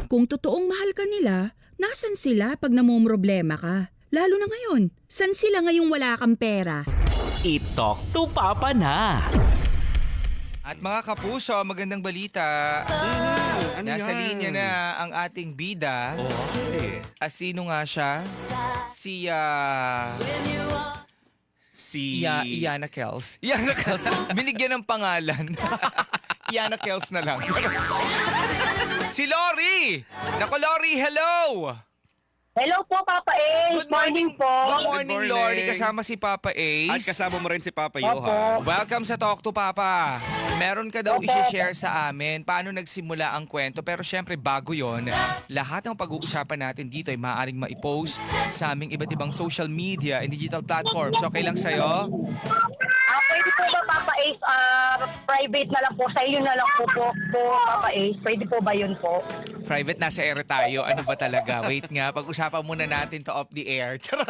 Kung totoong mahal ka nila, nasan sila pag namomroblema ka? Lalo na ngayon, san sila ngayong wala kang pera? I-talk to Papa na. At mga kapuso, magandang balita. Ano Nasa yan? linya na ang ating bida. Sino nga siya? Si Iana Kels. Iana Kels. Binigyan ng pangalan. Iana Kels na lang. Si Lori! Naku, Lori, hello! Hello po, Papa A. Good morning po. Good morning, Good morning. Lori. Kasama si Papa At Ace. kasama mo rin si Papa Opo. Johan. Welcome sa Talk to Papa. Meron ka daw Opo. i-share sa amin paano nagsimula ang kwento. Pero syempre bago yon, lahat ng pag-uusapan natin dito ay maaaring ma-post sa aming iba't ibang social media and digital platforms. Okay lang sa'yo? Pwede po ba, Papa Ace, private na lang po, sa iyo na lang po, Papa Ace? Pwede po ba yun po? Private, nasa air tayo. Ano ba talaga? Wait nga, pag-usapan muna natin to off the air. Charot.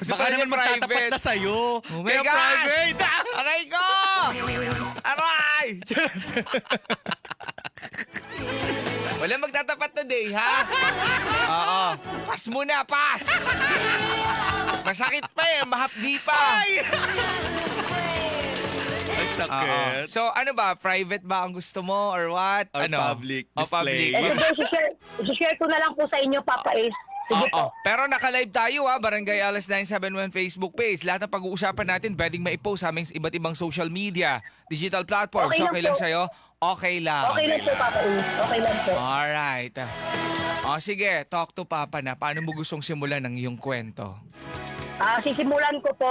Baka naman magtatapat na sa'yo. Oh my Kaya gosh! private! Aray ko! Aray! Wala magtatapat today, ha? Oo. Pas muna, pas! Masakit pa eh, mahapdi pa. Ay, Oo. sakit. So ano ba, private ba ang gusto mo or what? Or ano? public O, display. public. I-share ko na lang po sa inyo, Papa Ace. Sige Oo. po. Pero naka-live tayo ha, Barangay Alas 971 Facebook page. Lahat ng pag-uusapan natin pwedeng ma-post sa aming iba't ibang social media, digital platforms. Okay lang Okay lang po. sa'yo? Okay lang. Okay lang po, Papa Ace. Okay lang po. Alright. O sige, talk to Papa na. Paano mo gustong simulan ng iyong kwento? Sisimulan ko po,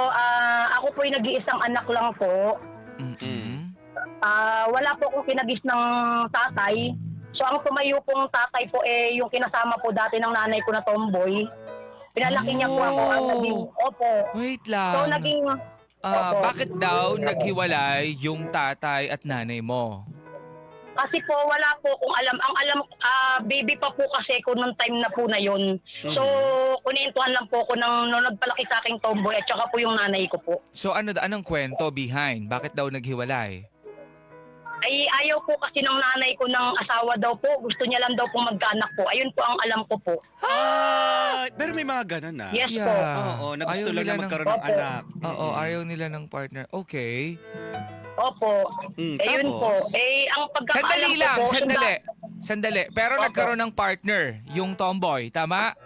ako po yung nag-iisang anak lang po. Wala po akong kinagis ng tatay. So ang tumayo pong tatay po yung kinasama po dati ng nanay ko na tomboy. Pinalaki niya po ako ang naging, opo. Wait lang. So naging, opo. Bakit daw naghiwalay yung tatay at nanay mo? Kasi po wala po kung alam. Ang alam, baby pa po kasi ko nung time na po na yun. So kunintuhan lang po ko nung nagpalaki sa aking tomboy at saka po yung nanay ko po. So anong kwento behind? Bakit daw naghiwalay? Ay ayaw po kasi ng nanay ko ng asawa daw po. Gusto niya lang daw po magkaanak po. Ayun po ang alam ko po. Pero may mga ganun na. Yes po. Oo, na gusto Ayaw lang nila na magkaroon ng Opo. anak. Oo, ayaw nila ng partner. Okay. Opo. Yun Tapos? po. Ang pagkakaalam Sandali ko lang, po. sandali. Pero Opo. nagkaroon ng partner, yung tomboy, tama?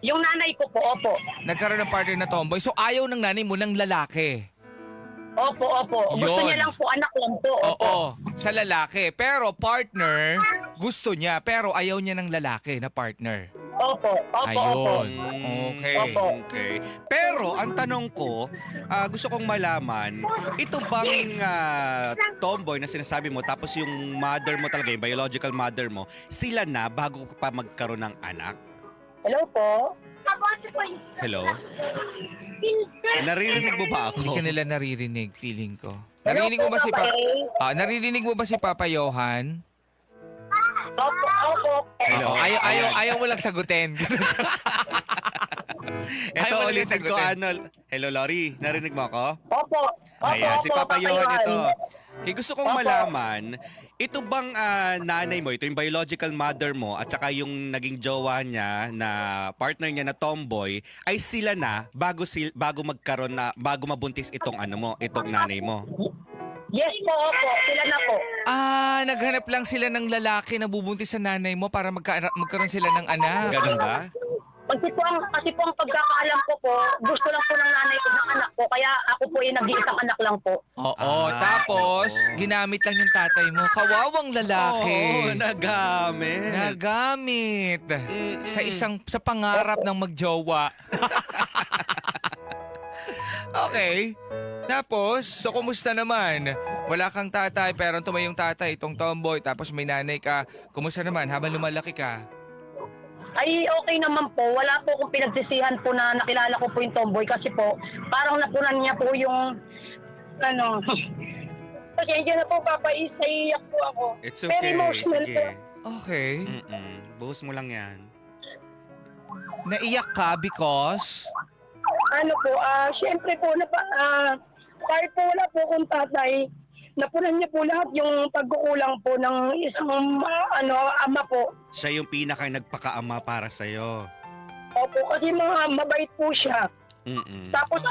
Yung nanay ko po, opo. Nagkaroon ng partner na tomboy. So ayaw ng nanay mo ng lalaki. Opo. Gusto Yun. niya lang po, anak lang po. Opo. Oo, sa lalaki. Pero partner, gusto niya, pero ayaw niya ng lalaki na partner. Opo. Ayun. Okay. Opo. Okay. Pero ang tanong ko, gusto kong malaman, ito bang tomboy na sinasabi mo tapos yung mother mo talaga, yung biological mother mo, sila na bago pa magkaroon ng anak? Hello po. Hello? Naririnig mo ba Hindi ako? ka nila naririnig, feeling ko. Hello Naririnig mo po, ba si Papa A? Naririnig mo ba si Papa Johan? Opo. Hello? Ayaw mo lang sagutin. Ito Ayaw mo lang ulitin ko, sagutin. Hello, Lori. Narinig mo ako? Opo. Ayan, si Papa Johan ito. Kaya gusto kong Opo. malaman, ito bang nanay mo, ito yung biological mother mo at saka yung naging jowa niya na partner niya na tomboy, ay sila na bago magkaroon na, bago mabuntis itong itong nanay mo? Yes po, opo. Sila na po. Naghanap lang sila ng lalaki na bubuntis sa nanay mo para magkaroon sila ng anak. Ganun ba? Kasi po ang pagkakaalam ko po, gusto lang po ng nanay ko ng anak ko. Kaya ako po yung nag-iisang anak lang po. Oo, tapos ginamit lang yung tatay mo. Kawawang lalaki. Oo, nagamit. Nagamit. Sa pangarap ng magjowa. Okay. Tapos, so kumusta naman? Wala kang tatay pero tumayong tatay, itong tomboy, tapos may nanay ka. Kumusta naman habang lumalaki ka? Ay, okay naman po. Wala po akong pinagsisihan po na nakilala ko po yung tomboy kasi po, parang napunan niya po yung, pasensya na po, Papa Is, naiiyak po ako. It's Very okay. emotional Sige. po. Okay. Buhos mo lang yan. Naiyak ka because? Syempre po, kahit po wala po akong tatay, napunan niya po lahat yung pagkukulang po ng isang ama po. Siya yung pinaka nagpakaama para sa'yo. Opo, kasi mabait po siya. Mm-mm. Tapos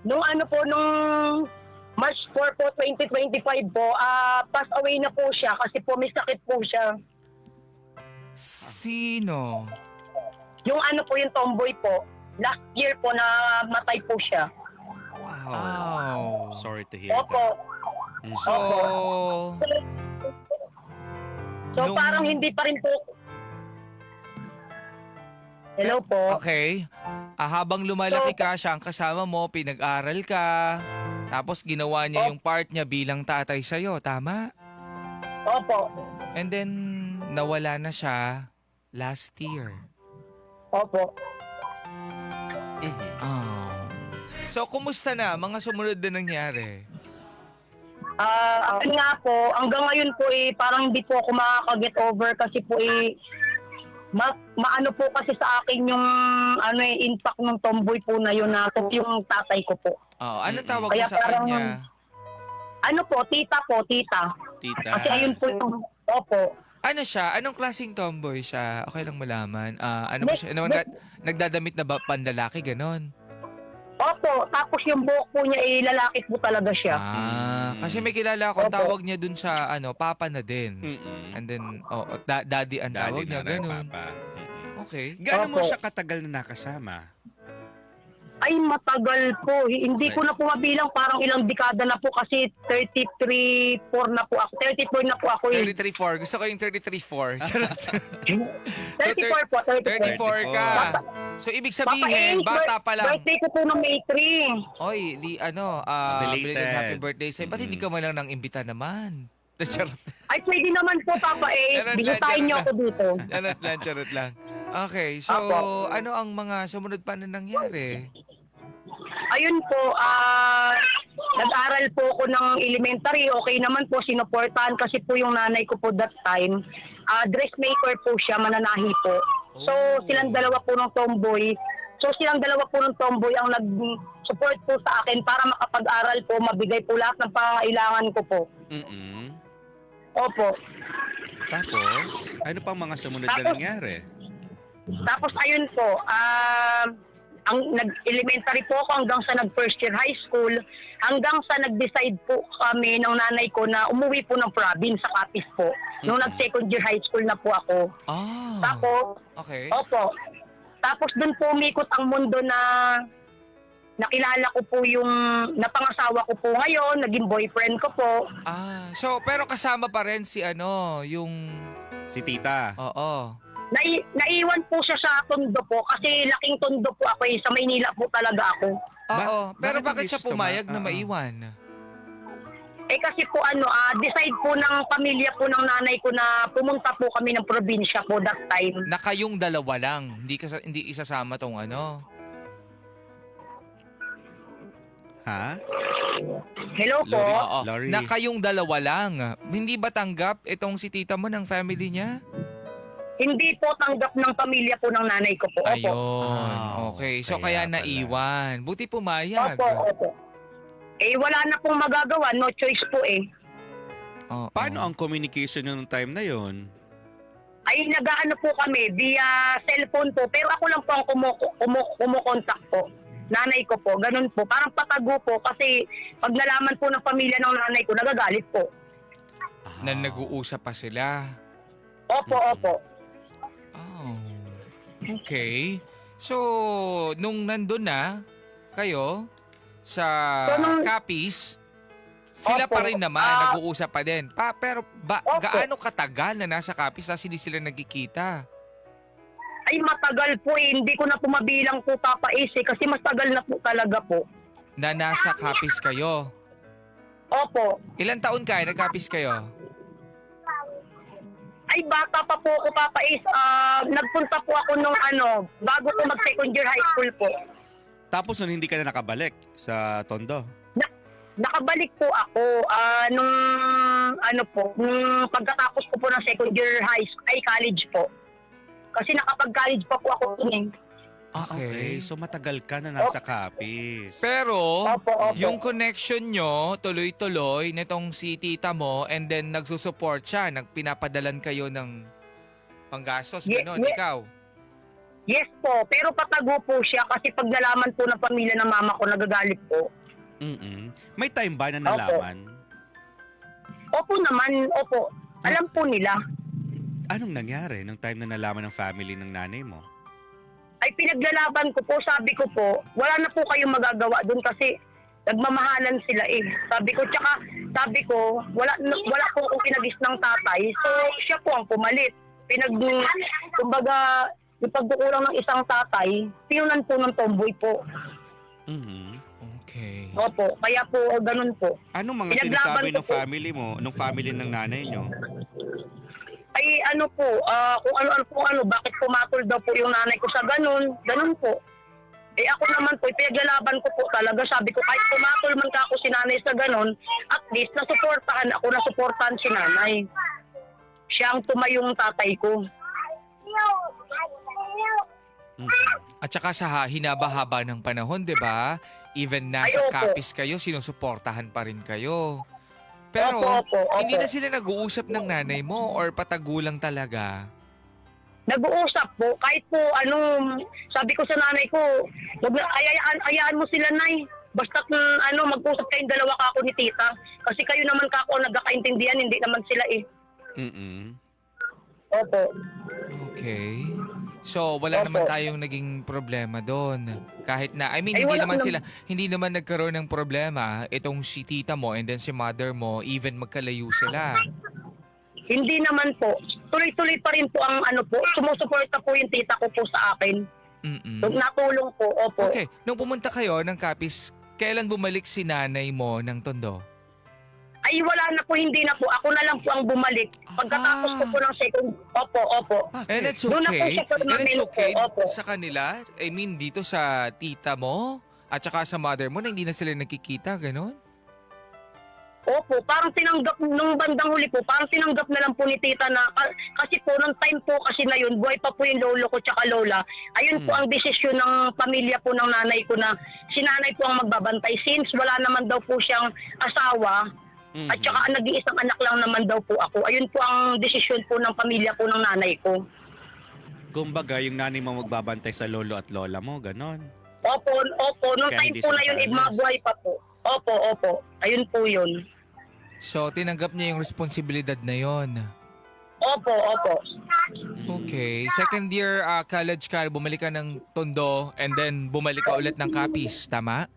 nung March 4 po, 2025 po, pass away na po siya kasi po may sakit po siya. Sino? Yung yung tomboy po, last year po na matay po siya. Wow. Oh. Sorry to hear Opo. that. Mm. So, So Nung- parang hindi pa rin po. Hello po. okay. Habang lumalaki ka, siya ang kasama mo, pinag-aral ka, tapos ginawa niya yung part niya bilang tatay sa'yo, tama? Opo. And then, nawala na siya last year. Opo. Mhm. Oh. So, kumusta na? Mga sumunod na nangyari? Nga po, hanggang ngayon po parang hindi po ako makaka-get over kasi po maano po kasi sa akin yung impact ng tomboy po na yun na yung tatay ko po. Oh, ano tawag mo Kaya sa parang- kanya? Tita po, tita. Tita. Kasi ayun po yung, opo. Ano siya? Anong klaseng tomboy siya? Okay lang malaman. Ano ba siya? Nagdadamit na ba panlalaki? Ganon. Opo, tapos yung buhok po niya lalaki po talaga siya. Kasi may kilala ako, ang Opo. tawag niya dun sa papa na din. Mm-mm. And then, daddy ang tawag Daddy niya, na rin, ganun. papa. Mm-mm. Okay. Gaano mo Opo. siya katagal na nakasama? Ay, matagal po. Hindi ko na po mabilang, parang ilang dekada na po kasi 33-4 na po ako. 34 na po ako 33-4. Gusto ko yung 33-4. Charot. 34 po, 34. 34 ka. So, ibig sabihin, bata pa lang. Birthday ko po ng May 3. Oy, Belated. belated happy birthday sa'yo. Ba't hindi ka man lang nang imbita naman? Charot. Ay, pwede naman po, Papa Charot lang, Bisitahin niyo charot ako dito. Charot lang. Okay, so Apo. ano ang mga sumunod pa na nangyari? Ayun po, nag-aral po ako ng elementary. Okay naman po, sinuportahan kasi po yung nanay ko po that time. Dressmaker po siya, mananahi po. So, silang dalawa po ng tomboy. Ang nag-support po sa akin para makapag-aral po, mabigay po lahat ng pangailangan ko po. Mm-mm. Opo. Tapos, ano pang mga sumunod na Tapos- nangyari? Tapos ayun po, ang nag-elementary po ako hanggang sa nag-first year high school, hanggang sa nag-decide po kami ng nanay ko na umuwi po ng province sa Capiz po. Nung nag-second year high school na po ako. Tapos, Okay. opo. Tapos dun po umikot ang mundo na nakilala ko po yung napangasawa ko po ngayon, naging boyfriend ko po. So pero kasama pa rin si yung Si tita. oo. Naiwan po siya sa Tondo po kasi laking Tondo po ako sa Maynila po talaga ako. Oo, pero bakit bakit siya hindi siya pumayag na oo. maiwan? Kasi po decide po ng pamilya po ng nanay ko na pumunta po kami ng probinsya po that time. Na kayong dalawa lang, hindi isasama tong Ha? Hello po. Lori. Oo. Lori. Na kayong dalawa lang. Hindi ba tanggap itong si tita mo ng family niya? Hindi po tanggap ng pamilya po ng nanay ko po. Opo. Ayun. Okay. So kaya Kaya pala. naiwan. Buti pumayag. Opo. Wala na pong magagawa. No choice po Oo. Paano ang communication nyo nung time na yon? Ay, nag-ano po kami via cellphone po. Pero ako lang po ang kumukontak po. Nanay ko po. Ganun po. Parang patago po. Kasi pag nalaman po ng pamilya ng nanay ko, nagagalit po. Na nag-uusap pa sila. Opo. Oh. Okay. So, nung nandun na kayo sa So, Capiz, sila Opo. pa rin naman, nag-uusap pa din. Pero Opo. gaano katagal na nasa Capiz na hindi sila nagkikita? Ay, matagal po Hindi ko na po mabilang po, Papa Ace kasi mas tagal na po talaga po. Na nasa Capiz kayo? Opo. Ilan taon kayo? Nag-Capiz kayo? Ay, bata pa po ako, Papa Ace. Nagpunta po ako nung bago ko mag-second year high school po. Tapos nun hindi ka na nakabalik sa Tondo? Nakabalik po ako nung pagkatapos ko po ng second year college po. Kasi nakapag-college pa po ako dun . Okay. So matagal ka na nasa Capiz. Pero, Opo. yung connection nyo, tuloy-tuloy, nitong si tita mo, and then nagsusupport siya, nagpinapadalan kayo ng panggastos, gano'n, ikaw. Yes po, pero patago po siya kasi pag nalaman po ng pamilya ng mama ko, nagagalit po. May time ba na nalaman? Opo naman, opo. Alam po nila. Anong nangyari nung time na nalaman ng family ng nanay mo? Ay pinaglalaban ko po, sabi ko po, wala na po kayong magagawa doon kasi nagmamahalan sila eh. Sabi ko, wala po akong pinagis ng tatay, so siya po ang pumalit. Kumbaga, yung pagkukulang ng isang tatay, pinunan po ng tomboy po. Okay. Opo, kaya po, ganun po. Anong mga Pinaglaban sinasabi ko ng po. family mo, ng family ng nanay nyo? Ay ano po, kung ano, bakit pumatol daw po yung nanay ko sa ganun po. Eh ako naman po, pinaglalaban ko po talaga. Sabi ko, kahit pumatol man ka ako si nanay sa ganun, at least nasuportahan si nanay. Siya ang tumayong tatay ko. At saka sa hinaba-haba ng panahon, di ba? Even nasa Ay, opo. Capiz kayo, sinusuportahan pa rin kayo. Pero, Opo. hindi na sila nag-uusap ng nanay mo or patagulang talaga? Nag-uusap po, kahit po sabi ko sa nanay ko, ayaan mo sila nay. Basta mag-usap kayong dalawa ka ako ni tita. Kasi kayo naman ka ako nagkakaintindihan, hindi naman sila eh. Opo. Okay. So, wala Opo. naman tayong naging problema doon. Kahit na, Ay, wala hindi naman nagkaroon ng problema itong si tita mo and then si mother mo, even magkalayo sila. Hindi naman po. Tuloy-tuloy pa rin po ang sumusuporta po yung tita ko po sa akin. Natulong po, opo. Okay. Nung pumunta kayo ng Capiz, kailan bumalik si nanay mo ng Tondo? Ay wala na po, hindi na po. Ako na lang po ang bumalik. Pagkatapos ko po ng second, opo. And it's Doon na po okay. siya sa And it's Manila okay po, opo. sa kanila? I mean, dito sa tita mo at saka sa mother mo na hindi na sila nagkikita, gano'n? Opo, parang tinanggap, nung bandang huli po, parang tinanggap na lang po ni tita na, kasi po, nung time po kasi na yun, buhay pa po yung lolo ko tsaka lola. Ayun po ang desisyon ng pamilya po ng nanay ko na si nanay po ang magbabantay. Since wala naman daw po siyang asawa, at saka nag-iisang anak lang naman daw po ako. Ayun po ang desisyon po ng pamilya po ng nanay ko. Kumbaga, yung nanay mo magbabantay sa lolo at lola mo, ganon. Opo. Nung Kaya time hindi po siya na yun, makalas. mga buhay pa po. Opo. Ayun po yun. So, tinanggap niya yung responsibilidad na yon. Opo. Okay. Second year college ka, bumalik ka ng Tondo and then bumalik ka ulit ng Capiz, tama?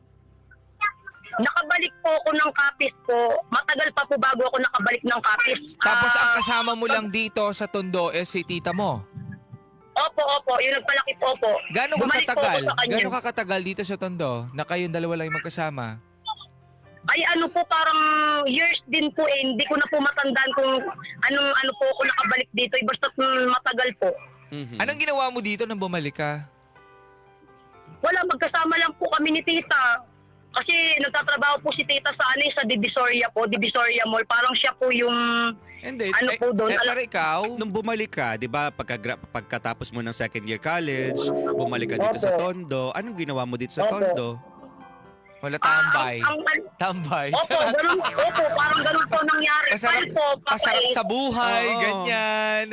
Nakabalik po ako ng Capiz po. Matagal pa po bago ako nakabalik ng Capiz. Tapos ang kasama mo lang dito sa Tondo is si tita mo. Opo. Yung nagpalaki po po. Gano'ng Bumalik po kakatagal? ako sa kanya. Gano'ng kakatagal dito sa Tondo na kayong dalawa lang yung magkasama? Ay po, parang years din po eh. Hindi ko na po matandaan kung anong po ako nakabalik dito. Basta matagal po. Anong ginawa mo dito nang bumalik ka? Wala, magkasama lang po kami ni tita. Kasi nagtatrabaho po si tita sa Divisoria po, Divisoria Mall. Parang siya po yung Hindi, po doon. Pero ikaw, nung bumalik ka, di ba, pagkatapos mo ng second year college, bumalik ka dito sa Tondo, anong ginawa mo dito sa Opo. Tondo? wala tambay. ang Tambay. Opo, parang ganun po nangyari. Pasarap, Pal po, pasarap papait. sa buhay, Oo. ganyan.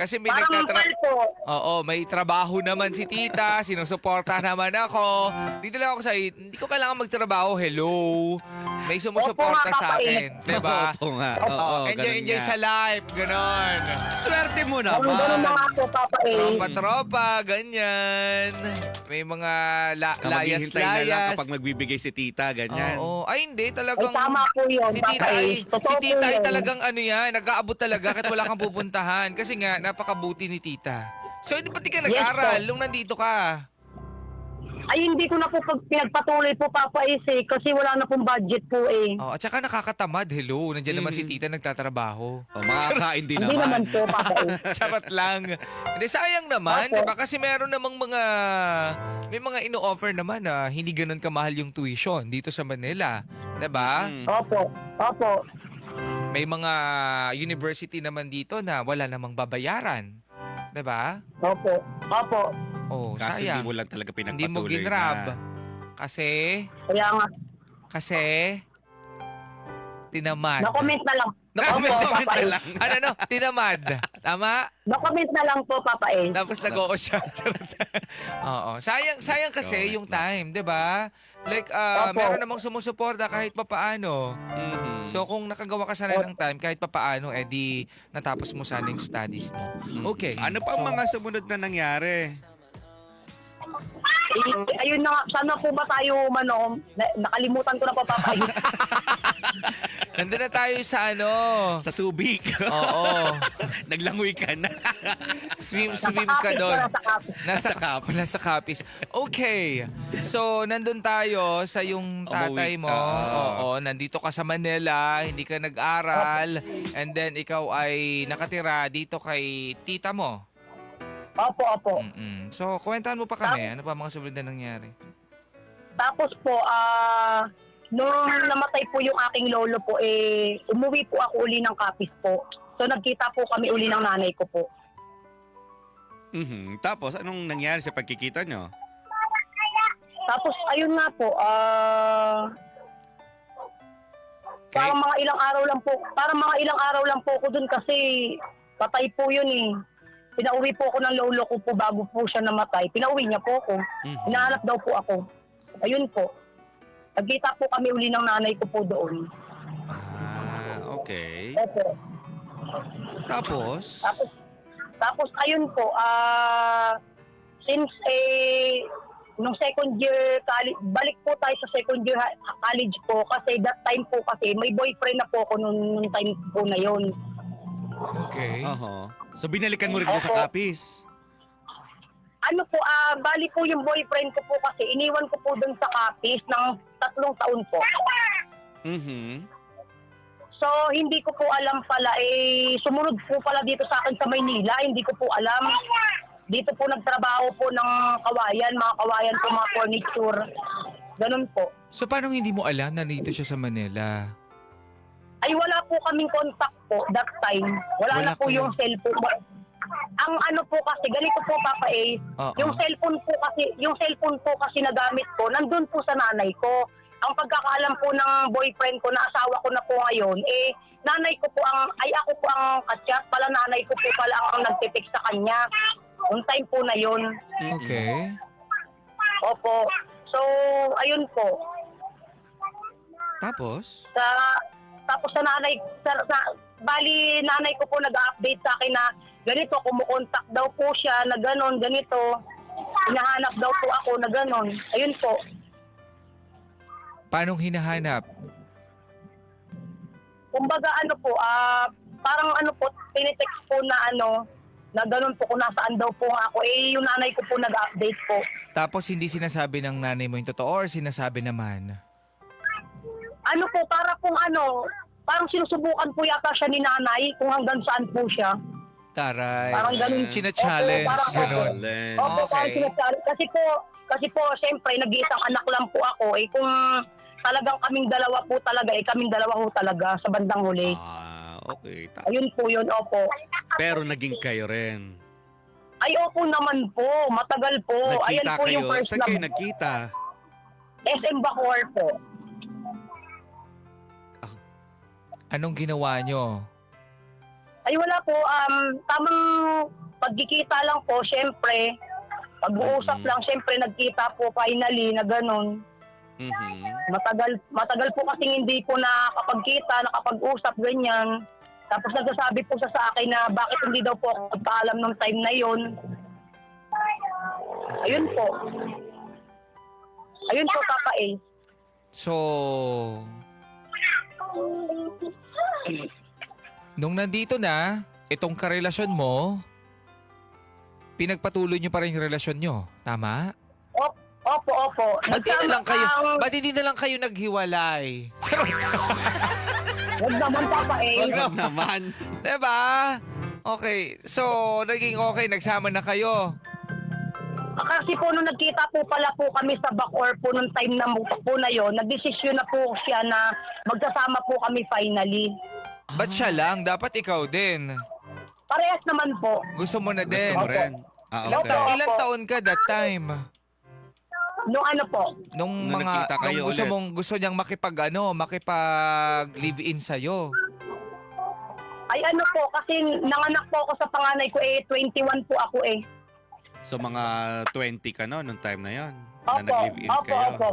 Kasi may Parang pal po. Oo, may trabaho naman si tita, sinusuporta naman ako. Dito lang ako hindi ko kailangan magtrabaho, hello. May sumusuporta Opo nga, sa akin, diba? Oo nga. Oo, ganun enjoy nga. sa life, ganon. Swerte mo Ganun na naman. nga po, papait. Tropa-tropa, ganyan. May mga Maghihintay na lang layas-layas. kapag magbibigay si tita, ganyan. Oo. Ay, hindi. Ay, Talagang... tama po yun, Si tita ay, papait. Totoo si po tita ay yun. talagang nag-aabot talaga kahit wala kang pupuntahan. Kasi nga, napakabuti ni tita. So, hindi pati ka nag-aral nung nandito ka. Ay, hindi ko na po pinagpatuloy po, papait eh. Kasi wala na pong budget po eh. Oh, at saka nakakatamad. Hello, nandiyan naman si tita nagtatrabaho. O, makakain din Hindi naman naman. po, papait. Charot lang. Hindi, sayang naman, Opo. di ba? Kasi meron namang may mga ino-offer naman na hindi ganun kamahal yung tuition dito sa Manila. Di ba? Opo. May mga university naman dito na wala namang babayaran. Di ba? Opo. Oh, Kaso hindi sayang. mo lang talaga Hindi mo pinagpatuloy ginrab. na. Kasi tinamad. No-comment na lang. No-comment Opo, naman Papa na A. lang. Ano, tinamad. Tama? No-comment na lang po, Papa A. Tapos nag-oo siya. Charot. Oo. Sayang kasi yung time, 'di ba? Like, Opo. meron namang sumusuporta kahit papaano. Mhm. So, kung nakagawa ka sana ng time, kahit papaano, di natapos mo sana yung studies mo. Okay. Ano pa ang So, mga sumunod na nangyari? Ayun na nga, sana po ba tayo, nakalimutan ko na po, Papa A. nandun na tayo sa Sa Subic. Oo. Naglangoy ka na. Swim ka doon. Nasa kapis. Nasa kapis. Okay. So, nandun tayo sa yung tatay Umuwi mo. ka. Oo. Nandito ka sa Manila, hindi ka nag-aral, and then ikaw ay nakatira dito kay tita mo. Opo. Mm-mm. So, kwentaan mo pa kami. Ano pa mga sumunod na nangyari? Tapos po, nung namatay po yung aking lolo po, umuwi po ako uli ng Kapis po. So, nagkita po kami uli ng nanay ko po. Mhm. Tapos, anong nangyari sa pagkikita nyo? Tapos, ayun nga po, parang mga ilang araw lang po ako dun kasi patay po yun eh. Pinauwi po ako ng lolo ko po bago po siya namatay. Pinauwi niya po ako. Mhm. Hinahanap daw po ako. Ayun po. Nagkita po kami uli ng nanay ko po doon. Okay. Opo. Tapos? Tapos ayun po, since nung second year college, balik po tayo sa second year college po kasi that time po kasi may boyfriend na po ako nung time po na yon. Okay. Oho. So, binalikan mo rin niya sa Opo. Kapis? Ano po, bali po yung boyfriend ko po kasi iniwan ko po doon sa Kapis ng 3 taon po. Mhm. So, hindi ko po alam pala, sumunod po pala dito sa akin sa Maynila, hindi ko po alam. Dito po nagtrabaho po ng kawayan, mga kawayan po, mga furniture. Ganun po. So, paano hindi mo alam na nandito siya sa Manila? Ay, wala po kaming contact po that time. Wala na po kayo. yung cellphone. Ang ano po kasi, ganito po, Papa A, Oo. yung cellphone po kasi na gamit ko, nandun po sa nanay ko. Ang pagkakaalam po ng boyfriend ko na asawa ko na po ngayon, nanay ko po ako po ang kasyat, pala nanay ko po pala ang nagtitext sa kanya. Noong time po na yun. Okay. Opo. So, ayun po. Tapos? Tapos sa nanay, bali nanay ko po nag-update sa akin na ganito, kumukontak daw po siya na ganon, ganito. Hinahanap daw po ako na ganon. Ayun po. Paano hinahanap? Kumbaga ano po, parang ano po, tinitext po na ganon po kung nasaan daw po ako. Yung nanay ko po nag-update po. Tapos hindi sinasabi ng nanay mo yung totoo or sinasabi naman? Ano po, parang sinusubukan po yata siya ni nanay kung hanggang saan po siya. Taray. Parang ganun. China-challenge. Opo, parang Ganun. Opo, Okay. parang sinasabi. Kasi po, siyempre, nag-iisang anak lang po ako. Kung talagang kaming dalawa po talaga, kaming dalawa po talaga sa bandang huli. Okay. Ayun po yun, opo. Pero naging kayo rin. Ay, opo naman po. Matagal po. Ayan Nagkita po kayo. yung first Saan kayo love. nagkita? SM Bacoor po. Anong ginawa nyo? Ay, wala po. Tamang pagkikita lang po, siyempre. Pag-uusap lang, siyempre, nagkita po finally na ganun. Mhm. Matagal po kasi hindi po nakapagkita, nakapag-usap, ganyan. Tapos nagsasabi po siya sa akin na bakit hindi daw po ako paalam ng time na yon. Ayun po. Ayun po, Papa A. So, nung nandito na, itong karelasyon mo, pinagpatuloy nyo pa rin yung relasyon nyo. Tama? Opo. Ba't hindi na lang kayo naghiwalay? Huwag naman, Papa A. Wag naman. Diba? Okay. So, naging okay. Nagsama na kayo. Kasi po nung nagkita po pala po kami sa Bacoor po nung time na po na yon, nagdesisyon na po siya na magsasama po kami finally. Ba't siya lang? Dapat ikaw din. Parehas naman po. Gusto mo na Gusto din. mo rin. Ilang, okay. ilang taon ka that time? Nung ano po, Nung Nung nakita kayo gusto niyang makipag live-in sa'yo. ay ano po, kasi nanganak po ako sa panganay ko 21 po ako So mga 20 ka no nung time na yon na Opo, nag-live-in opo, kayo. opo.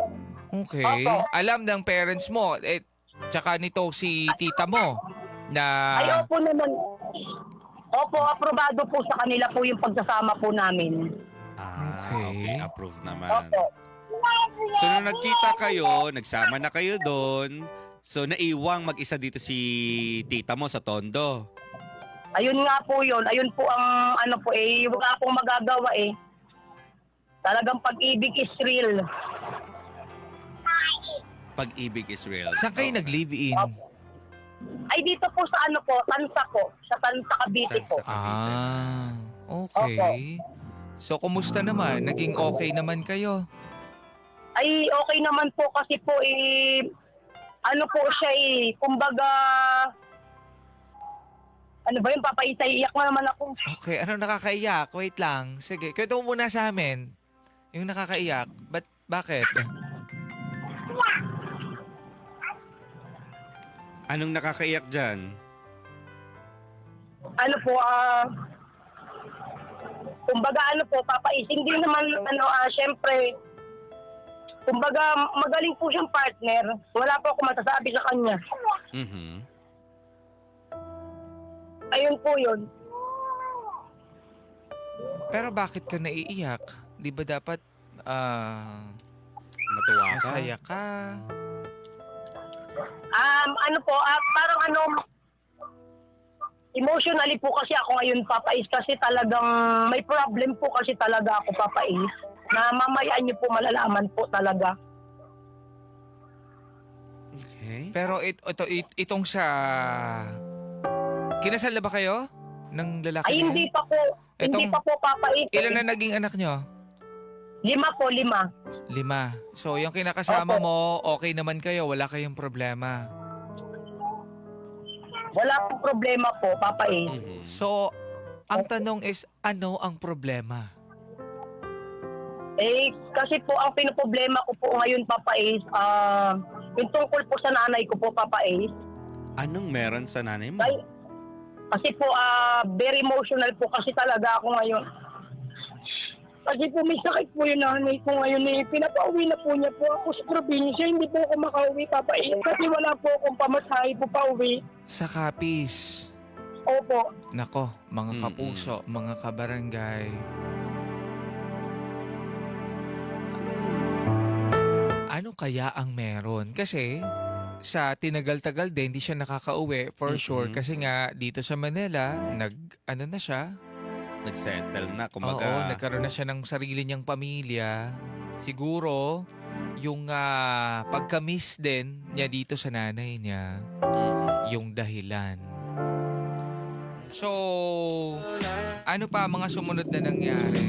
Okay. Opo. Alam ng parents mo, tsaka nito si tita mo, na... Ay, opo naman. Opo, aprobado po sa kanila po yung pagsasama po namin. Okay. Approved naman. Opo. So nung nagkita kayo, nagsama na kayo doon. So naiwang mag-isa dito si tita mo sa Tondo. Ayun nga po yun. Ayun po ang ano po wala akong magagawa Talagang pag-ibig is real. Pag-ibig is real. Saan kayo nag-live-in? Ay dito po sa ano po, Tansa po. Sa Tansa, Cavite po. Ah, okay. So, kumusta naman? Naging okay naman kayo? Ay okay naman po kasi po ano po siya kumbaga ano ba yung papaisay, iyak na naman ako. Okay, ano nakakaiyak? Wait lang. Sige, kwento mo muna sa amin. Yung nakakaiyak. Bakit? Anong nakakaiyak dyan? Ano po, kumbaga ano po, papais. Hindi naman, syempre, kumbaga magaling po siyang partner. Wala po ako masasabi sa kanya. Mhm. Ayun po yun. Pero bakit ka naiiyak? Di ba dapat Matuwa ka? masaya ka? Ano po, parang emotionally po kasi ako ngayon, papais, kasi talagang may problem po kasi talaga ako, papais, na mamaya niyo po malalaman po talaga. Okay. Pero itong siya... Kinasal na ba kayo ng lalaki Ay, na hindi yan? pa po. Hindi Etong- pa po, papais. Ilan na naging anak nyo? 5 po, 5. 5. So, yung kinakasama Opo. mo, okay naman kayo, wala kayong problema. Wala pong problema po, papais. Mhm. So, ang tanong is, ano ang problema? Kasi po, ang pinoproblema ko po ngayon, papais, yung tungkol po sa nanay ko po, papais. Anong meron sa nanay mo? Kasi po, very emotional po kasi talaga ako ngayon. Kasi po may sakit po yung nanay ko ngayon pinapauwi na po niya po ako sa probinsya. Hindi po ako makauwi, papais. Kasi wala po akong pamasahe po pauwi. Sa Capiz. Opo. Nako, mga Mm-mm. kapuso, mga kabarangay. Ano kaya ang meron? Kasi sa tinagal-tagal din, hindi siya nakakauwi for sure. Kasi nga dito sa Manila, na siya? Nagsettle na, Oo, kumaga. nagkaroon na siya ng sarili niyang pamilya. Siguro, yung pagka-miss din niya dito sa nanay niya, yung dahilan. So, ano pa mga sumunod na nangyari?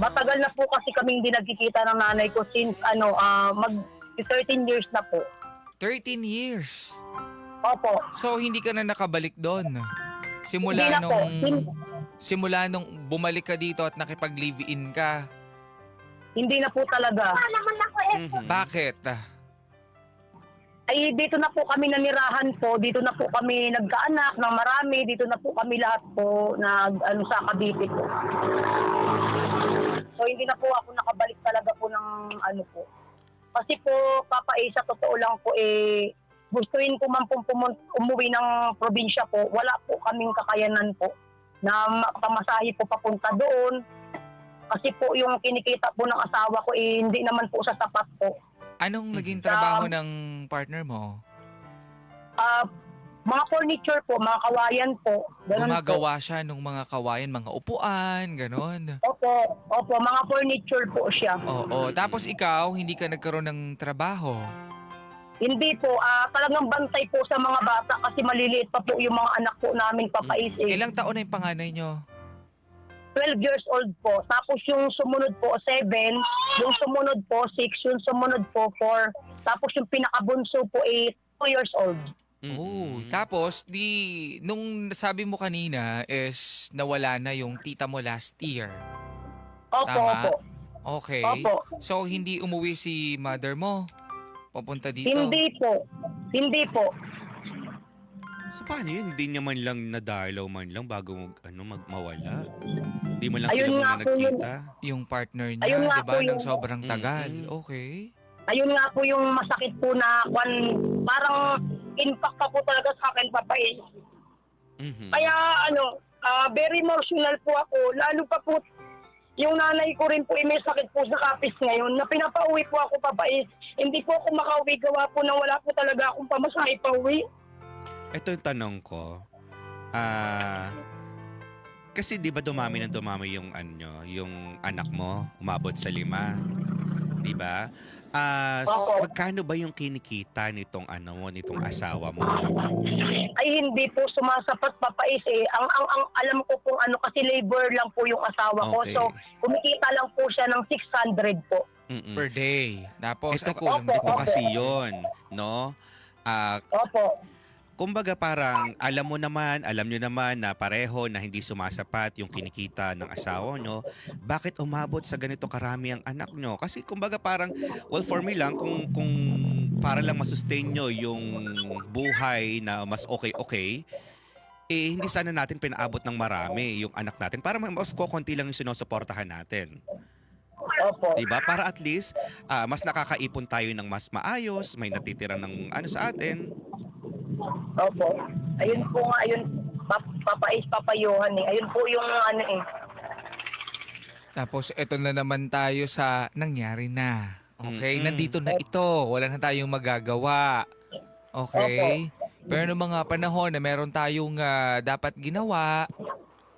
Matagal na po kasi kaming hindi nagkikita ng nanay ko since mag 13 years na po. 13 years. Opo. So, hindi ka na nakabalik doon. Hindi na po. Simula nung bumalik ka dito at nakipag-live-in ka. Hindi na po talaga. Mhm. Bakit? Ay, dito na po kami nanirahan po. Dito na po kami nagkaanak ng marami. Dito na po kami lahat po sa Cavite po. So, hindi na po ako nakabalik talaga po ng po. Kasi po, papais, sa totoo lang po, gustuin ko man pong umuwi ng probinsya po. Wala po kaming kakayanan po na pamasahe po papunta doon. Kasi po yung kinikita po ng asawa ko, hindi naman po sa sapat po. Anong naging trabaho ng partner mo? Mga furniture po, mga kawayan po. Ganun Gumagawa siya ng mga kawayan, mga upuan, ganon. po. Opo, mga furniture po siya. Oo. Tapos ikaw, hindi ka nagkaroon ng trabaho. Hindi po, talagang bantay po sa mga bata kasi maliliit pa po yung mga anak po namin, papais. Ilang taon na yung panganay nyo? 12 years old po. Tapos yung sumunod po, 7. Yung sumunod po, 6. Yung sumunod po, 4. Tapos yung pinakabunso po, 2 years old. Oh, tapos nung sabi mo kanina is nawala na yung tita mo last year. Opo, Tama. opo. Okay. Opo. So hindi umuwi si mother mo papunta dito? Hindi po. Hindi po. So paano yun? Hindi niya man lang nadalaw man lang bago mawala. Hindi man lang Ayun sila nga muna po yun. nagkita. Yung partner niya, Ayun nga di ba, po ng yung- sobrang tagal. Mm-mm. Okay. Ayun nga po yung masakit po na parang impact pa po talaga sa akin, Papa eh. Mhm. Kaya very emotional po ako. Lalo pa po, yung nanay ko rin po may sakit po sa kapis ngayon na pinapauwi po ako, Papa eh. Hindi po ako makauwi gawa po na wala po talaga akong pamasahe pauwi. Ito yung tanong ko. Kasi di ba dumami yung yung anak mo, umabot sa 5. Di ba? Opo. Magkano ba yung kinikita nitong nitong asawa mo? Ay hindi po sumasapat, Papa is eh. Ang alam ko pong kasi labor lang po yung asawa ko. Okay. So kumikita lang po siya ng 600 po. Mm-mm. Per day. Tapos, Ito, ay kulang Opo, dito. ito kasi yon, no? Opo. Kumbaga parang alam nyo naman na pareho na hindi sumasapat yung kinikita ng asawa nyo. Bakit umabot sa ganito karami ang anak nyo? Kasi kumbaga parang, well for me lang, kung para lang masustain nyo yung buhay na mas okay, hindi sana natin pinaabot ng marami yung anak natin. Para mas kukunti lang yung sinusuportahan natin. Opo. Diba? Para at least mas nakakaipon tayo ng mas maayos, may natitira ng sa atin. Opo. Ayun po nga, ayun, papayuhan eh. Ayun po yung Tapos, eto na naman tayo sa nangyari na. Okay? Mm-mm. Nandito na ito. Wala na tayong magagawa. Okay? Pero noong mga panahon na meron tayong dapat ginawa,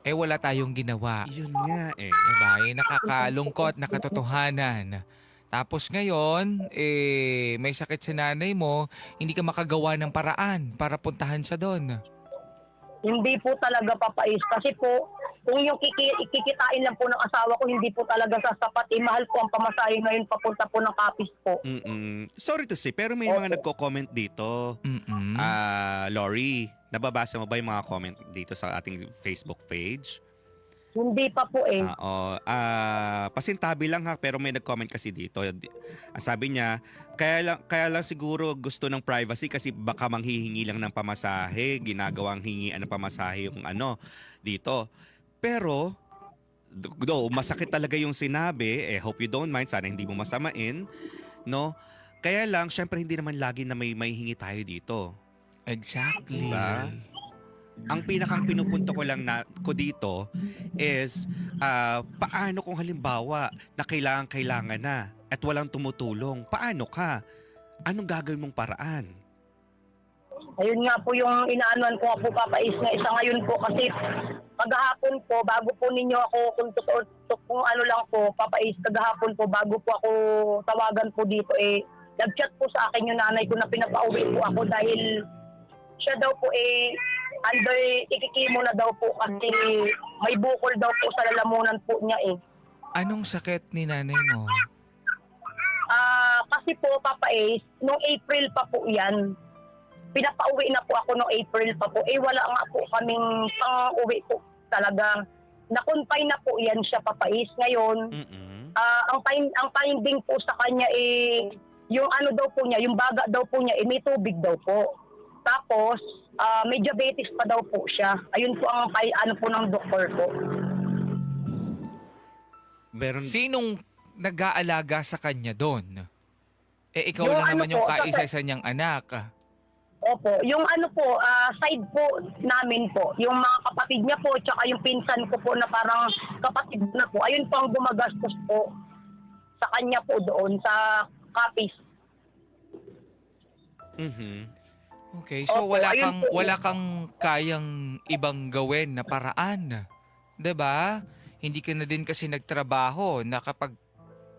wala tayong ginawa. Yun nga eh. Diba? Nakakalungkot na katotohanan. Tapos ngayon, may sakit sa nanay mo, hindi ka makagawa ng paraan para puntahan siya doon. Hindi po talaga, papais. Kasi po, kung yung kikitain lang po ng asawa ko, hindi po talaga sasapat. Mahal po ang pamasahe ngayon papunta po ng Kapis po. Sorry to say, pero may mga nagko-comment dito. Mm-mm. Lori, nababasa mo ba yung mga comment dito sa ating Facebook page? Hindi pa po eh. Pasintabi lang ha, pero may nag-comment kasi dito. Sabi niya, kaya lang siguro gusto ng privacy kasi baka manghihingi lang ng pamasahe, ginagawang hingian ng pamasahe yung dito. Pero, masakit talaga yung sinabi, hope you don't mind, sana hindi mo masamain, no? Kaya lang, syempre hindi naman lagi na may hingi tayo dito. Exactly. Diba? Ang pinakang pinupunto ko lang ko dito is paano kung halimbawa na kailangan na at walang tumutulong? Paano ka? Anong gagawin mong paraan? Ayun nga po yung inaanuan ko nga po, papais na isa ngayon po kasi kagahapon po, bago po ninyo ako, kung ano lang po, papais, kagahapon po, bago po ako tawagan po dito, nag-chat po sa akin yung nanay ko na pinapauwi po ako dahil siya daw po under ikikimo na daw po kasi may bukol daw po sa lalamunan po niya Anong sakit ni nanay mo? Kasi po, Papa Ace, noong April pa po yan, pinapauwi na po ako noong April pa po. Wala nga po kaming pang-uwi po talagang. Na-confine na po yan siya, Papa Ace. Ngayon, ang finding po sa kanya yung daw po niya, yung baga daw po niya, may tubig daw po. Tapos, may diabetes pa daw po siya. Ayun po ang po ng doktor po. Sinong nag-aalaga sa kanya doon? Ikaw Yung lang naman yung po, kaisa-isa niyang anak. Opo, yung side po namin po, yung mga kapatid niya po, tsaka yung pinsan ko po na parang kapatid na po, ayun po ang gumagastos po sa kanya po doon sa Kapis. Okay, so Opo, wala kang kayang ibang gawin na paraan. 'Di ba? Hindi ka na din kasi nagtrabaho na kapag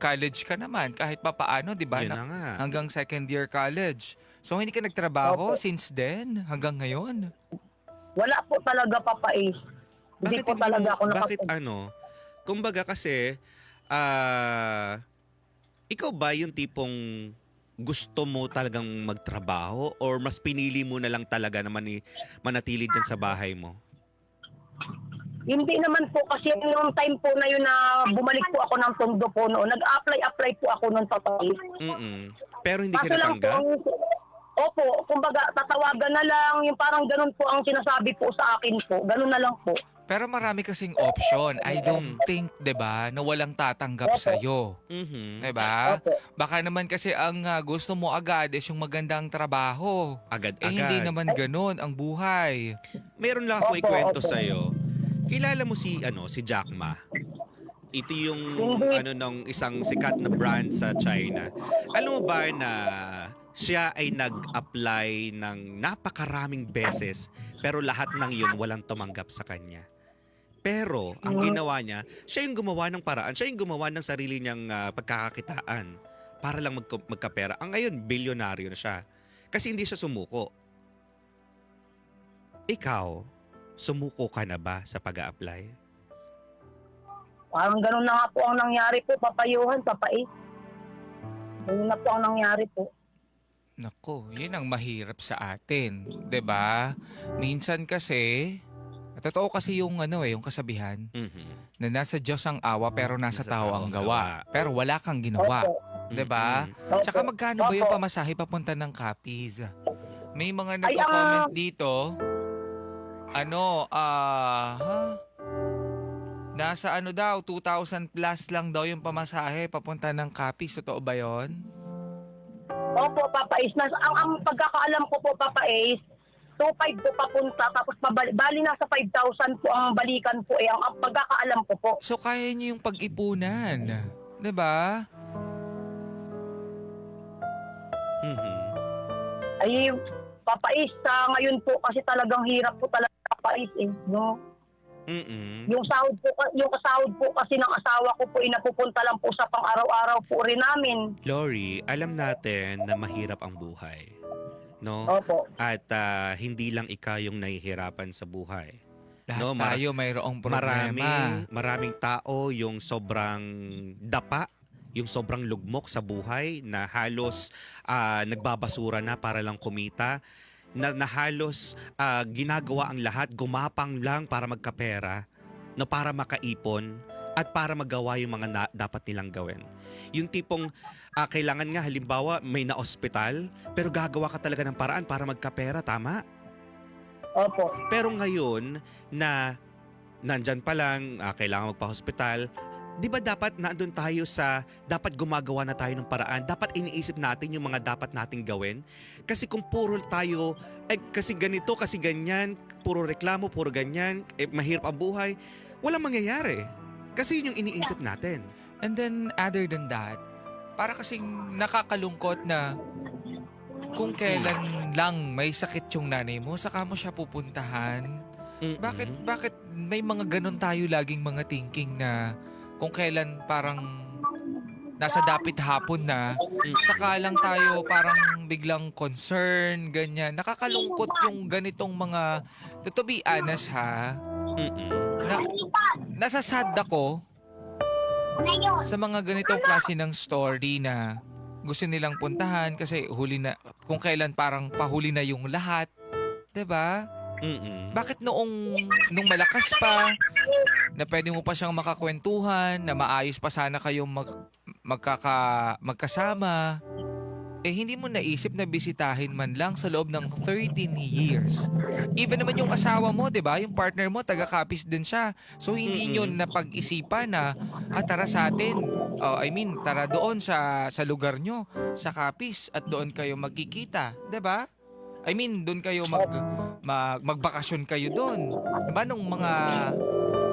college ka naman kahit papaano, 'di ba? Yun na nga. Hanggang second year college. So hindi ka nagtrabaho Opo. since then hanggang ngayon. Wala po talaga, Papa Ace. Hindi po talaga ako Kumbaga kasi, ikaw ba yung tipong gusto mo talagang magtrabaho or mas pinili mo na lang talaga na manatili dyan sa bahay mo? Hindi naman po kasi yung time po na yun na bumalik po ako ng Tondo po noon. Nag-apply po ako noon totally. Pero hindi ka Kaso lang po, natanggap? opo, kumbaga tatawagan na lang, yung parang ganun po ang sinasabi po sa akin po. Ganun na lang po. Pero marami kasing option. I don't think, 'di ba, na walang tatanggap sa 'yo. 'Di ba? Opo. Baka naman kasi ang gusto mo agad is yung magandang trabaho. Agad-agad. Hindi naman ganoon ang buhay. Meron lang ako Opo, ikwento opo. sa'yo. Kilala mo si Jack Ma? Ito yung Hindi. ng isang sikat na brand sa China. Alam mo ba na siya ay nag-apply ng napakaraming beses pero lahat ng yun walang tumanggap sa kanya. Pero ang ginawa niya, siya yung gumawa ng paraan, siya yung gumawa ng sarili niyang pagkakakitaan para lang magkapera. Ang ngayon, bilyonaryo na siya. Kasi hindi siya sumuko. Ikaw, sumuko ka na ba sa pag-a-apply? Parang ganun na nga po ang nangyari po, papayuhan, papais. Ganun na po ang nangyari po. Nako, yun ang mahirap sa atin, 'di ba? Minsan kasi totoo kasi yung yung kasabihan na nasa Diyos ang awa pero nasa tao ang gawa. Pero wala kang ginawa, Opo. 'di ba? Opo. Tsaka magkano ba yung Opo. pamasahe papunta ng Capiz? May mga Ay, nagko-comment dito. Nasa daw, 2,000 plus lang daw yung pamasahe papunta ng Capiz. Totoo ba yun? Opo, papais. Ang pagkakaalam ko po, papais, 2,500 po papunta, tapos bali nasa 5,000 po ang balikan po eh. Ang pagkakaalam ko po. So kaya niyo yung pag-ipunan. 'Di ba? Ay, papais, ngayon po kasi talagang hirap po talaga papais eh. No? Yung sahod po kasi ng asawa ko po napupunta lang po sa pang-araw-araw po rin namin. Lori, alam natin na mahirap ang buhay. No? Opo. At hindi lang ikaw yung nahihirapan sa buhay. Lahat No, tayo mayroong problema. Maraming tao yung sobrang dapa, yung sobrang lugmok sa buhay na halos nagbabasura na para lang kumita. Na halos ginagawa ang lahat, gumapang lang para magkapera, no, para makaipon at para magawa yung mga dapat nilang gawin. Yung tipong kailangan nga halimbawa may na-ospital pero gagawa ka talaga ng paraan para magkapera, tama? Opo. Pero ngayon na nandyan pa lang, kailangan magpa-hospital, di ba dapat nandun tayo dapat gumagawa na tayo ng paraan, dapat iniisip natin yung mga dapat nating gawin. Kasi kung puro tayo, kasi ganito, kasi ganyan, puro reklamo, puro ganyan, mahirap ang buhay, walang mangyayari. Kasi yun yung iniisip natin. And then other than that, para kasing nakakalungkot na kung kailan lang may sakit yung nanay mo, saka mo siya pupuntahan. Bakit may mga ganun tayo laging mga thinking na kung kailan parang nasa dapit hapon na, saka lang tayo parang biglang concern, ganyan. Nakakalungkot yung ganitong mga, to be honest ha, nasasad ako sa mga ganitong klase ng story na gusto nilang puntahan kasi huli na, kung kailan parang pahuli na yung lahat. 'Di ba? Bakit nung malakas pa, na pwede mo pa siyang makakwentuhan, na maayos pa sana kayong magkasama, hindi mo naisip na bisitahin man lang sa loob ng 13 years. Even naman yung asawa mo, 'di ba? Yung partner mo, taga-Capiz din siya. So hindi niyo napag-isipan na tara sa atin. Tara doon sa lugar nyo, sa Capiz, at doon kayo magkikita, 'di ba? Doon kayo magbakasyon kayo doon. 'Di ba nung mga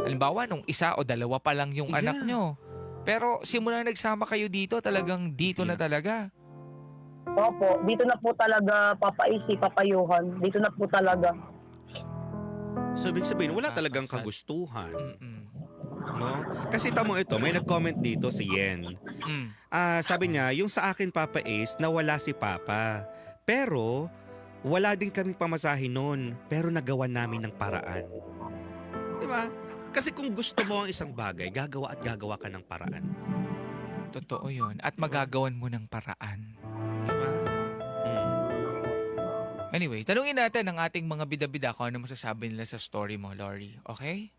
halimbawa nung isa o dalawa pa lang yung anak nyo. Pero simula nagsama kayo dito, talagang dito na talaga. Opo, dito na po talaga papayuhan. Dito na po talaga. So, ibig sabihin, wala talagang kagustuhan. No? Kasi tamo ito, may nag-comment dito si Yen. Sabi niya, yung sa akin, Papa Ace, nawala si Papa. Pero, wala din kaming pamasahe noon. Pero nagawa namin ng paraan. Diba? Kasi kung gusto mo ang isang bagay, gagawa at gagawa ka ng paraan. Totoo yun. At magagawan mo ng paraan. Diba? Mm. Anyway, tanungin natin ang ating mga bida-bida kung ano masasabi nila sa story mo, Lori. Okay?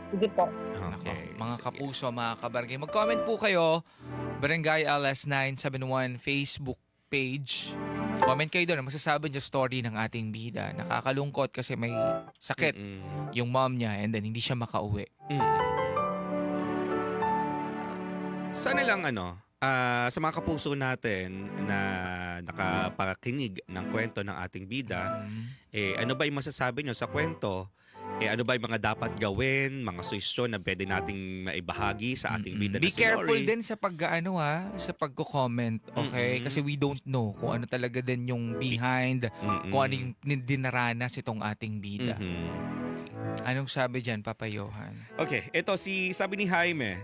Sige po. Nako, Okay. mga sige. kapuso, mga kabarangay. Mag-comment po kayo. Barangay LS971 Facebook page. Comment kayo doon. Ang masasabi niyo story ng ating bida. Nakakalungkot kasi may sakit Mm-mm. yung mom niya and then hindi siya makauwi. Mm-mm. Sana lang sa mga kapuso natin na nakapakinig ng kwento ng ating bida, ano ba yung masasabi nyo sa kwento? Ano ba yung mga dapat gawin, mga suhestyon na pwede nating maibahagi sa ating bida na Be si careful Lori? din sa sa pagko-comment, okay? Mm-mm. Kasi we don't know kung ano talaga din yung behind, Mm-mm. kung ano yung dinaranas itong ating bida. Mhm. Anong sabi dyan, Papa Johan? Okay, sabi ni Jaime,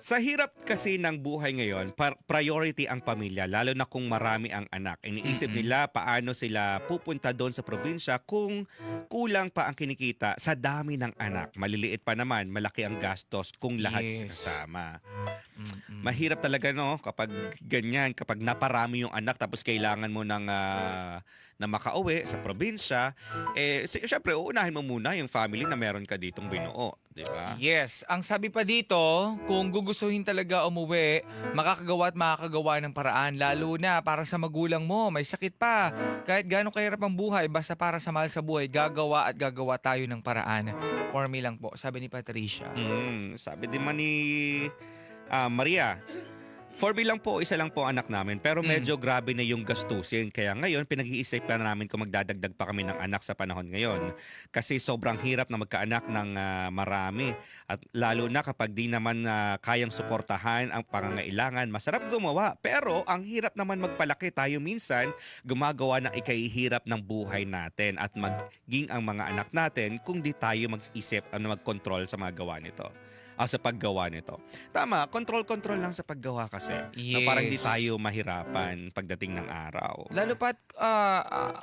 sa hirap kasi ng buhay ngayon, priority ang pamilya, lalo na kung marami ang anak. Iniisip Mm-mm. nila paano sila pupunta doon sa probinsya kung kulang pa ang kinikita sa dami ng anak. Maliliit pa naman, malaki ang gastos kung lahat Yes. kasama. Mm-mm. Mahirap talaga kapag ganyan, kapag naparami yung anak tapos kailangan mo na makauwi sa probinsya, syempre uunahin mo muna yung family na meron ka ditong binuo, di ba? Yes, ang sabi pa dito, kung gugustuhin talaga umuwi, makakagawa at makakagawa ng paraan, lalo na para sa magulang mo, may sakit pa. Kahit gaano kahirap ang buhay, basta para sa mahal sa buhay, gagawa at gagawa tayo ng paraan. For me lang po, sabi ni Patricia. Sabi din man ni Maria, for me lang po, isa lang po ang anak namin, pero medyo grabe na yung gastusin. Kaya ngayon, pinag-iisipan namin kung magdadagdag pa kami ng anak sa panahon ngayon. Kasi sobrang hirap na magkaanak ng marami. At lalo na kapag di naman kayang suportahan ang pangangailangan, masarap gumawa. Pero ang hirap naman magpalaki, tayo minsan gumagawa ng ikahihirap ng buhay natin at maging ang mga anak natin kung di tayo mag-isip mag-control sa mga gawa nito. Sa paggawa nito. Tama, control lang sa paggawa kasi. Yes. Para hindi tayo mahirapan pagdating ng araw. Lalo pat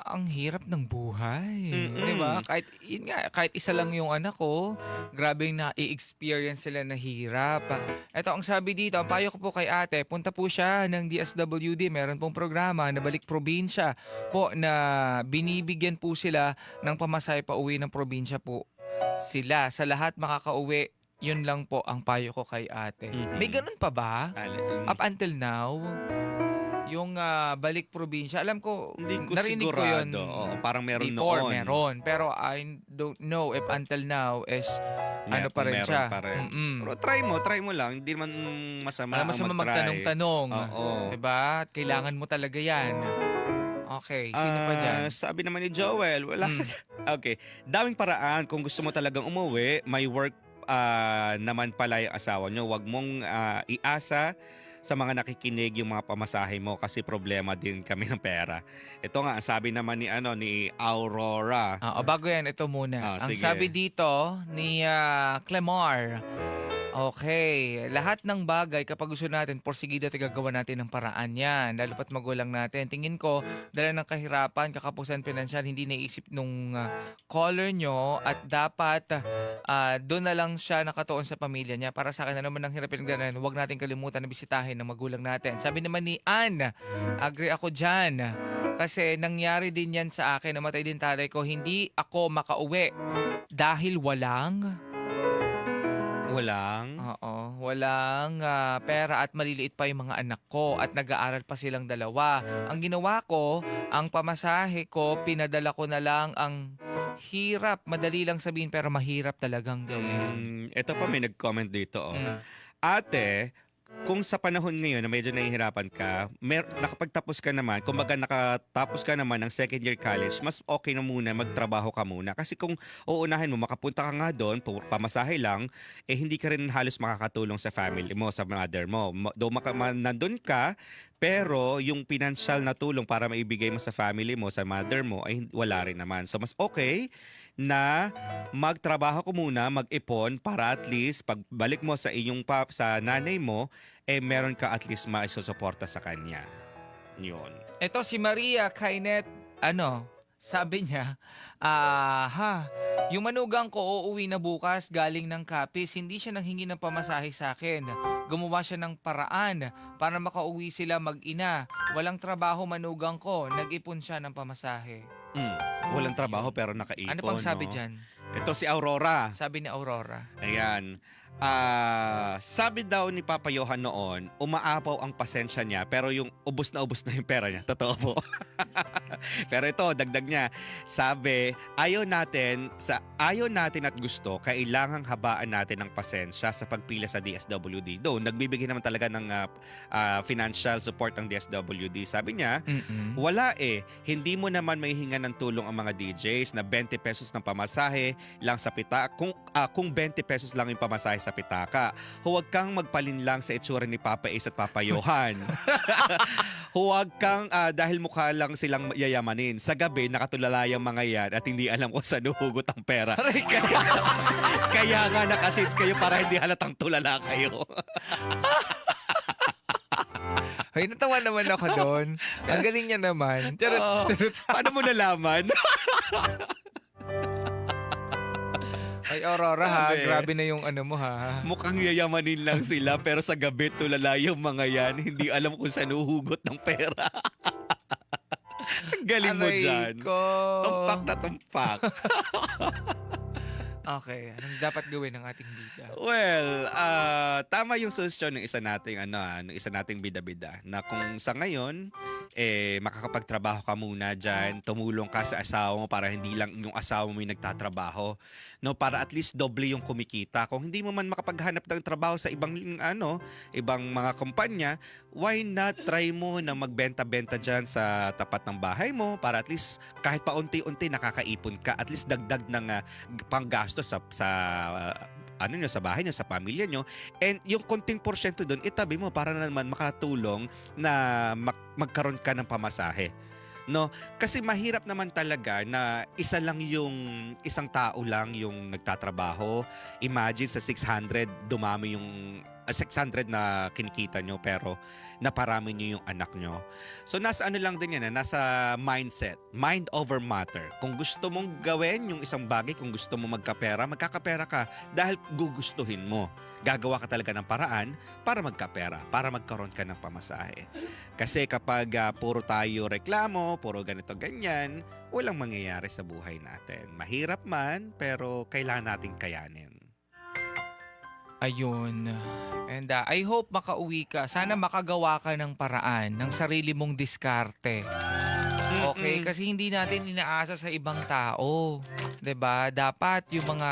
ang hirap ng buhay. Mm-mm. Di ba? Kahit isa lang yung anak ko, grabe na i-experience sila na hirap. Ito ang sabi dito, ang payo ko po kay ate, punta po siya ng DSWD. Meron pong programa na balik probinsya po na binibigyan po sila ng pamasahe pa uwi ng probinsya po sila. Sa lahat makakauwi, yun lang po ang payo ko kay ate. Mhm. May ganun pa ba? Up until now? Yung balik probinsya. Alam ko, Hindi ko narinig ko yun sigurado. Oo, parang meron before, noon. meron. Pero I don't know if until now is ano pa rin Meron siya. pa rin. Mm-mm. Pero try mo lang. Hindi man masama Alam mo ang sa mag-try. magtanong-tanong. Oo. Diba? At kailangan mo talaga yan. Okay, sino pa dyan? Sabi naman ni Joel, Okay, daming paraan kung gusto mo talagang umuwi, may work naman pala yung asawa nyo. Huwag mong iasa sa mga nakikinig yung mga pamasahe mo kasi problema din kami ng pera. Ito nga, ang sabi naman ni Aurora. Bago yan, ito muna. Ang sige. sabi dito ni Clemar, okay, lahat ng bagay kapag gusto natin, porsigido at gagawa natin ng paraan yan. Lalo pat magulang natin. Tingin ko, dala ng kahirapan, kakapusan pinansyal, hindi naisip nung caller nyo at dapat doon na lang siya nakatuon sa pamilya niya. Para sa akin na naman ang hirap pinagdaanan, huwag natin kalimutan na bisitahin ng magulang natin. Sabi naman ni Ann, agree ako dyan. Kasi nangyari din yan sa akin, namatay din tatay ko, hindi ako makauwi dahil walang pera at maliliit pa yung mga anak ko at nag-aaral pa silang dalawa. Ang ginawa ko, ang pamasahe ko, pinadala ko na lang. Ang hirap, madali lang sabihin pero mahirap talagang gawin. Ito pa may nag-comment dito. Mm. Ate, kung sa panahon ngayon na medyo nahihirapan ka, nakapagtapos ka naman, kumbaga nakatapos ka naman ng second year college, mas okay na muna, magtrabaho ka muna. Kasi kung uunahin mo, makapunta ka nga doon, pamasahe lang, hindi ka rin halos makakatulong sa family mo, sa mother mo. Nandun ka, pero yung financial na tulong para maibigay mo sa family mo, sa mother mo, ay wala rin naman. So mas okay na magtrabaho ko muna, mag-ipon para at least pagbalik mo sa sa nanay mo, meron ka at least maisusuporta sa kanya. Yun. Ito si Maria Kainet, Sabi niya, yung manugang ko uuwi na bukas galing ng Capiz, hindi siya nanghingi ng pamasahe sa akin. Gumawa siya ng paraan para makauwi sila mag-ina. Walang trabaho manugang ko, nag-ipon siya ng pamasahe. Walang trabaho pero nakaipon. Ano pang sabi no? dyan? Ito si Aurora. Sabi ni Aurora. Ayan. Sabi daw ni Papa Johan noon, umaapaw ang pasensya niya pero yung ubos na yung pera niya. Totoo po. Pero ito, dagdag niya, sabi, ayaw natin at gusto, kailangang habaan natin ng pasensya sa pagpila sa DSWD. Though, nagbibigay naman talaga ng financial support ng DSWD. Sabi niya, wala hindi mo naman may hinga ng tulong ang mga DJs na 20 pesos ng pamasahe lang sa pitaka. Kung 20 pesos lang yung pamasahe sa pitaka, huwag kang magpalinlang sa itsura ni Papa Ace at Papa Johan. Huwag kang, dahil mukha lang silang yayamanin. Sa gabi, nakatulala yung mga yan at hindi alam kung saan huhugot ang pera. Kaya nga nakashades kayo para hindi halatang tulala kayo. Ay, natawa naman ako doon. Ang galing niya naman. Oo. Paano mo nalaman? Ay, Aurora ha, Sabi. grabe na yung ano mo ha. Mukhang yayamanin lang sila pero sa gabi tulala yung mga yan. Hindi alam kung saan huhugot ng pera. Galing mo Aray dyan. ko. Tumpak na tumpak. Okay, anong dapat gawin ng ating bida? Well, tama yung suggestion ng isa nating bida-bida na kung sa ngayon makakapagtrabaho ka muna diyan, tumulong ka sa asawa mo para hindi lang yung asawa mo yung nagtatrabaho, no, para at least doble yung kumikita. Kung hindi mo man makapaghanap ng trabaho sa ibang mga kumpanya, why not try mo na magbenta-benta diyan sa tapat ng bahay mo para at least kahit paunti-unti nakakaipon ka, at least dagdag ng panggastos sa sa bahay niyo, sa pamilya niyo, and yung konting porsyento doon itabi mo para naman makatulong na magkaroon ka ng pamasahe. No, kasi mahirap naman talaga na isang tao lang yung nagtatrabaho. Imagine sa 600 dumami yung 600 na kinikita nyo pero naparami nyo yung anak nyo. So nasa lang din yan, nasa mindset, mind over matter. Kung gusto mong gawin yung isang bagay, kung gusto mo magkakapera ka dahil gugustuhin mo. Gagawa ka talaga ng paraan para magkapera, para magkaroon ka ng pamasahe. Kasi kapag puro tayo reklamo, puro ganito ganyan, walang mangyayari sa buhay natin. Mahirap man, pero kailangan nating kayanin. Ayun. And I hope makauwi ka. Sana makagawa ka ng paraan, ng sarili mong diskarte. Okay? Kasi hindi natin inaasa sa ibang tao. 'Di ba? Dapat yung mga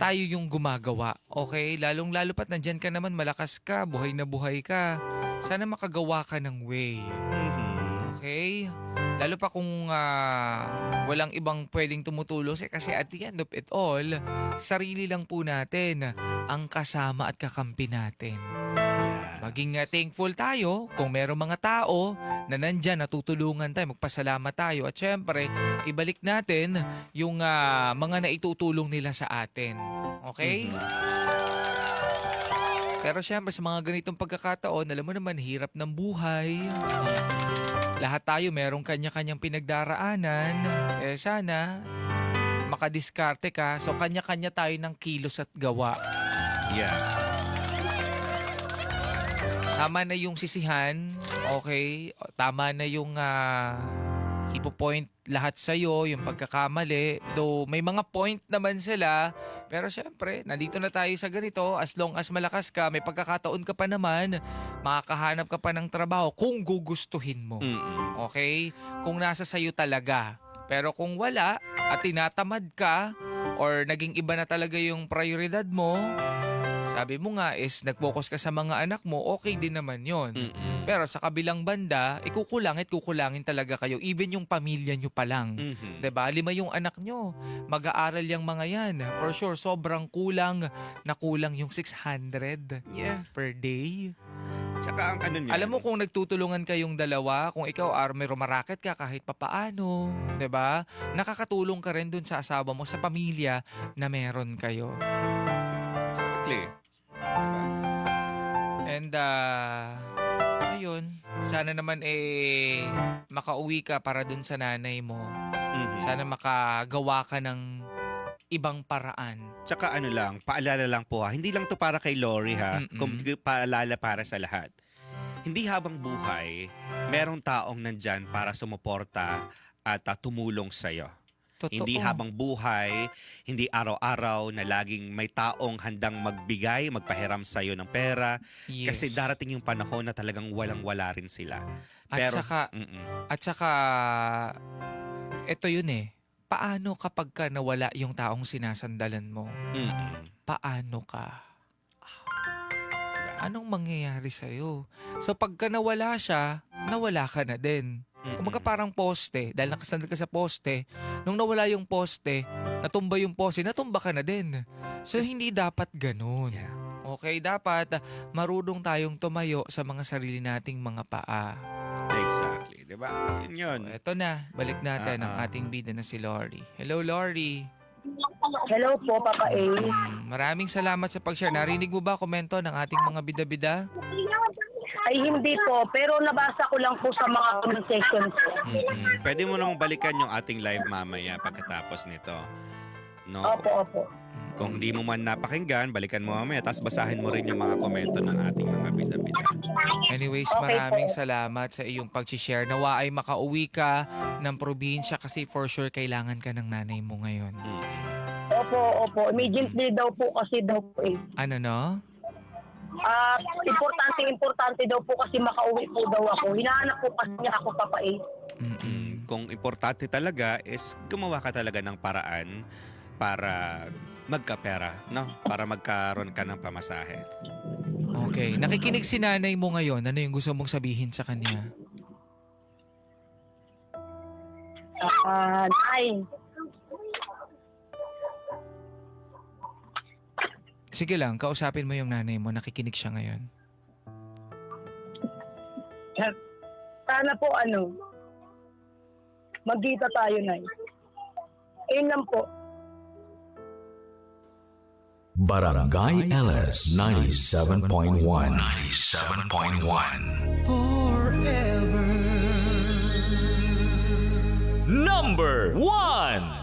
tayo yung gumagawa. Okay? Lalong-lalo pat nandyan ka naman, malakas ka, buhay na buhay ka. Sana makagawa ka ng way. Okay? Lalo pa kung walang ibang pwedeng tumutulong kasi at the end of it all, sarili lang po natin ang kasama at kakampi natin. Maging thankful tayo kung merong mga tao na nandyan, natutulungan tayo, magpasalamat tayo. At syempre, ibalik natin yung mga naitutulong nila sa atin. Okay? Pero syempre, sa mga ganitong pagkakataon, alam mo naman, hirap ng buhay. Lahat tayo merong kanya-kanyang pinagdaraanan. Sana makadiskarte ka. So kanya-kanya tayo ng kilos at gawa. Yeah. Tama na yung sisihan. Okay? Tama na yung ipo-point lahat sa'yo, yung pagkakamali. Though may mga point naman sila. Pero syempre, nandito na tayo sa ganito. As long as malakas ka, may pagkakataon ka pa naman, makakahanap ka pa ng trabaho kung gugustuhin mo. Okay? Kung nasa sayo talaga. Pero kung wala at tinatamad ka or naging iba na talaga yung prioridad mo, sabi mo nga is nag-focus ka sa mga anak mo, okay din naman yon. Pero sa kabilang banda, kukulangin talaga kayo. Even yung pamilya nyo pa lang. 'Di ba? 5 yung anak nyo. Mag-aaral yung mga yan. For sure, sobrang kulang yung 600 per day. Tsaka ang niyan. Alam mo kung nagtutulungan kayong dalawa, kung ikaw may rumaraket ka kahit papaano, 'di ba? Nakakatulong ka rin dun sa asawa mo, sa pamilya na meron kayo. Exactly. And ayun. ayun, sana naman makauwi ka para dun sa nanay mo. Mhm. Sana makagawa ka ng ibang paraan. Tsaka ano lang, paalala lang po ha. Hindi lang to para kay Lori ha. Kung paalala para sa lahat. Hindi habang buhay, merong taong nandyan para sumuporta at tumulong sa'yo. Totoo. Hindi habang buhay, hindi araw-araw na laging may taong handang magbigay, magpahiram sa'yo ng pera. Yes. Kasi darating yung panahon na talagang walang-wala rin sila. At Pero, saka, ito yun paano kapag ka nawala yung taong sinasandalan mo? Paano ka? Anong mangyayari sa'yo? So pagka nawala siya, nawala ka na din. Kumbaga parang poste, dahil nakasandal ka sa poste, nung nawala yung poste, natumba yung poste, natumba ka na din. So hindi dapat ganun. Yeah. Okay, dapat marunong tayong tumayo sa mga sarili nating mga paa. Exactly. Diba? Yun. Ito na, balik natin ang ating bida na si Lori. Hello, Lori. Hello po, Papa A. Maraming salamat sa pag-share. Narinig mo ba komento ng ating mga bida-bida? Ay, hindi po. Pero nabasa ko lang po sa mga comment section po. Pwede mo namang balikan yung ating live mamaya pagkatapos nito. No? Opo. Kung hindi mo man napakinggan, balikan mo mamaya. Tapos basahin mo rin yung mga komento ng ating mga bida-bida. Anyways, Okay maraming po. salamat sa iyong pag-share. Nawa ay makauwi ka ng probinsya kasi for sure kailangan ka ng nanay mo ngayon. Opo. Immediately daw po kasi daw po eh. Ano no? Importante daw po kasi makauwi po daw ako. Hinahanap po kasi niya ako, Papa A. Kung importante talaga is gumawa ka talaga ng paraan para magkapera, no? Para magkaroon ka ng pamasahe. Okay. Nakikinig si nanay mo ngayon. Ano yung gusto mong sabihin sa kanya? Ay, Sige lang, kausapin mo yung nanay mo. Nakikinig siya ngayon. sana po magkita tayo na. Ayun lang po. Barangay LS 97.1. 97.1. Number 1.